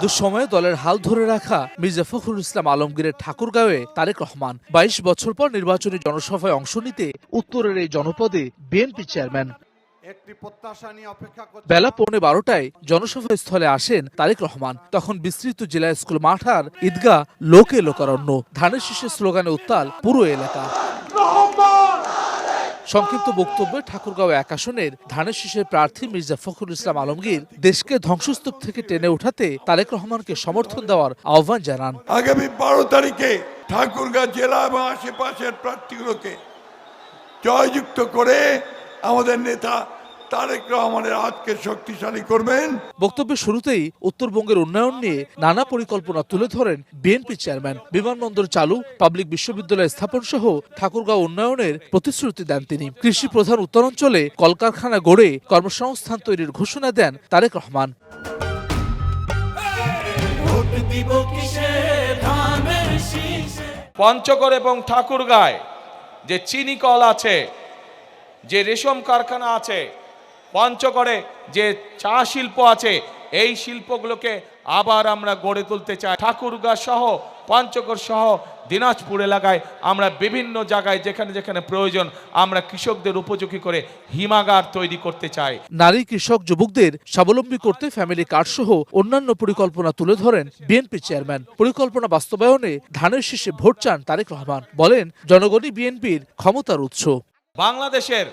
দুঃসময়ে দলের হাল ধরে রাখা মির্জা ফখরুল ইসলাম আলমগীরের ঠাকুরগাঁওয়ে তারেক রহমান ২২ বছর পর নির্বাচনী জনসভায় অংশ নিতে উত্তরের এই জনপদে বিএনপি চেয়ারম্যান। বেলা ১১:১২টায় জনসভা স্থলে আসেন তারেক রহমান। তখন বিস্তৃত জেলা স্কুল মাঠ আর ঈদগাহ লোকে লোকারণ্য। ধানের শীষের স্লোগানে উত্তাল পুরো এলাকা। সংক্ষিপ্ত বক্তব্যে ঠাকুরগাঁও ১ আসনের ধানের শীষের প্রার্থী মির্জা ফখরুল ইসলাম আলমগীর দেশকে ধ্বংসস্তূপ থেকে টেনে উঠাতে তারেক রহমানকে সমর্থন দেওয়ার আহ্বান জানান। আগামী ১২ তারিখে ঠাকুরগাঁও জেলা এবং আশেপাশের প্রার্থীগুলোকে জয়যুক্ত করে আমাদের নেতা তারেক রহমানের হাতকে শক্তিশালী করবেন। বক্তব্যের শুরুতেই উত্তরবঙ্গের উন্নয়ন নিয়ে নানা পরিকল্পনা তুলে ধরেন বিএনপি চেয়ারম্যান। বিমানবন্দর চালু, পাবলিক বিশ্ববিদ্যালয় স্থাপন সহ ঠাকুরগাঁও উন্নয়নের প্রতিশ্রুতি দেন তিনি। কৃষি প্রধান উত্তরাঞ্চলে কলকারখানা গড়ে কর্মসংস্থান তৈরির ঘোষণা দেন তারেক রহমান। পঞ্চগড় এবং ঠাকুরগাঁয় যে চিনি কল আছে, যে রেশম কারখানা আছে, পঞ্চগড়ে যে চা শিল্প আছে, এই শিল্পগুলোকে আবার আমরা গড়ে তুলতে চাই। ঠাকুরগাঁ সহ পঞ্চগড় সহ দিনাজপুর এলাকায় আমরা বিভিন্ন জায়গায় যেখানে যেখানে প্রয়োজন আমরা কৃষকদের উপযোগী করে হিমাগার তৈরি করতে চাই। নারী, কৃষক, যুবকদের স্বাবলম্বী করতে ফ্যামিলি কার্ড সহ অন্যান্য পরিকল্পনা তুলে ধরেন বিএনপি চেয়ারম্যান। পরিকল্পনা বাস্তবায়নে ধানের শীষে ভোট চান তারেক রহমান। বলেন, জনগণই বিএনপির ক্ষমতার উৎস। বাংলাদেশের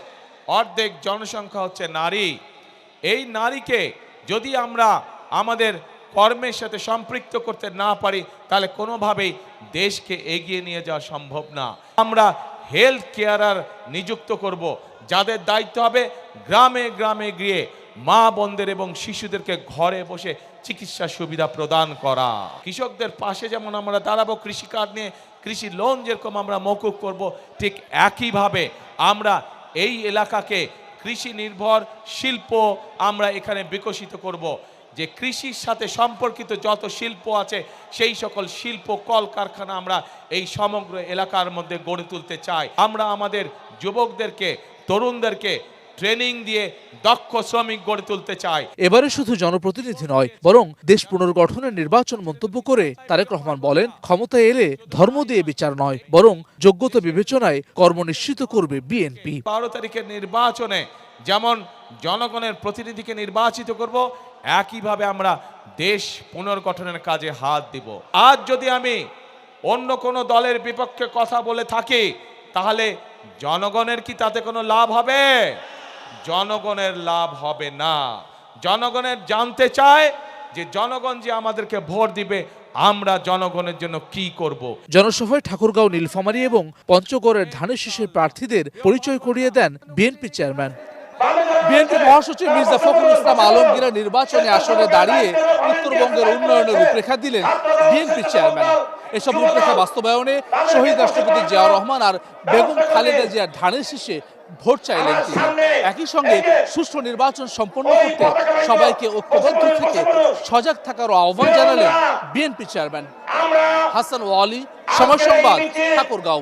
অর্ধেক জনসংখ্যা হচ্ছে নারী। এই নারীকে যদি আমরা আমাদের কর্মের সাথে সম্পৃক্ত করতে না পারি তাহলে কোনোভাবেই দেশকে এগিয়ে নিয়ে যাওয়া সম্ভব না। আমরা হেলথ কেয়ারার নিযুক্ত করব, যাদের দায়িত্ব হবে গ্রামে গ্রামে গিয়ে মা বোনদের এবং শিশুদেরকে ঘরে বসে চিকিৎসা সুবিধা প্রদান করা। কৃষকদের পাশে যেমন আমরা দাঁড়াবো, কৃষি কার্ড নিয়ে কৃষি লোন যেরকম আমরা মকুব করব, ঠিক একইভাবে আমরা এই এলাকাকে কৃষি নির্ভর শিল্প আমরা এখানে বিকশিত করব। যে কৃষির সাথে সম্পর্কিত যত শিল্প আছে সেই সকল শিল্প কলকারখানা আমরা এই সমগ্র এলাকার মধ্যে গড়ে তুলতে চাই। আমরা আমাদের যুবকদেরকে, তরুণদেরকে ট্রেনিং দিয়ে দক্ষ শ্রমিক গড়ে তুলতে চাই। এবারে শুধু জনপ্রতিনিধি নয়, বরং দেশ পুনর্গঠনের নির্বাচন মন্তব্য করে তারেক রহমান বলেন, ক্ষমতায় এলে ধর্ম দিয়ে বিচার নয়, বরং যোগ্যতা বিবেচনায় কর্ম নিশ্চিত করবে বিএনপি। ১২ তারিখের নির্বাচনে যেমন জনগণের প্রতিনিধিকে নির্বাচিত করব, একইভাবে আমরা দেশ পুনর্গঠনের কাজে হাত দিব। আজ যদি আমি অন্য কোনো দলের বিপক্ষে কথা বলে থাকি তাহলে জনগণের কি তাতে কোনো লাভ হবে? জনগণের লাভ হবে না। জনগণের জানতে চায় যে জনগণ যে আমাদেরকে ভোট দিবে আমরা জনগণের জন্য কি করব। জনসভায় ঠাকুরগাঁও, নীলফামারী এবং পঞ্চগড়ের ধানের শীষের প্রার্থীদের পরিচয় করিয়ে দেন বিএনপি চেয়ারম্যান। বিএনপি মহাসচিব মির্জা ফখরুল ইসলাম আলমগীরের নির্বাচনী আসনে দাঁড়িয়ে উত্তরবঙ্গের উন্নয়নের রূপরেখা দিলেন বিএনপি চেয়ারম্যান। এসব রূপরেখা বাস্তবায়নে শহীদ রাষ্ট্রপতি জিয়াউর রহমান আর বেগম খালেদা জিয়ার ধানের শীষে ভোট চাইলেন তিনি। একই সঙ্গে সুষ্ঠু নির্বাচন সম্পন্ন করতে সবাইকে ঐক্যবদ্ধ থেকে সজাগ থাকার আহ্বান জানালেন বিএনপি চেয়ারম্যান। হাসান ওয়ালি, সময় সংবাদ, ঠাকুরগাঁও।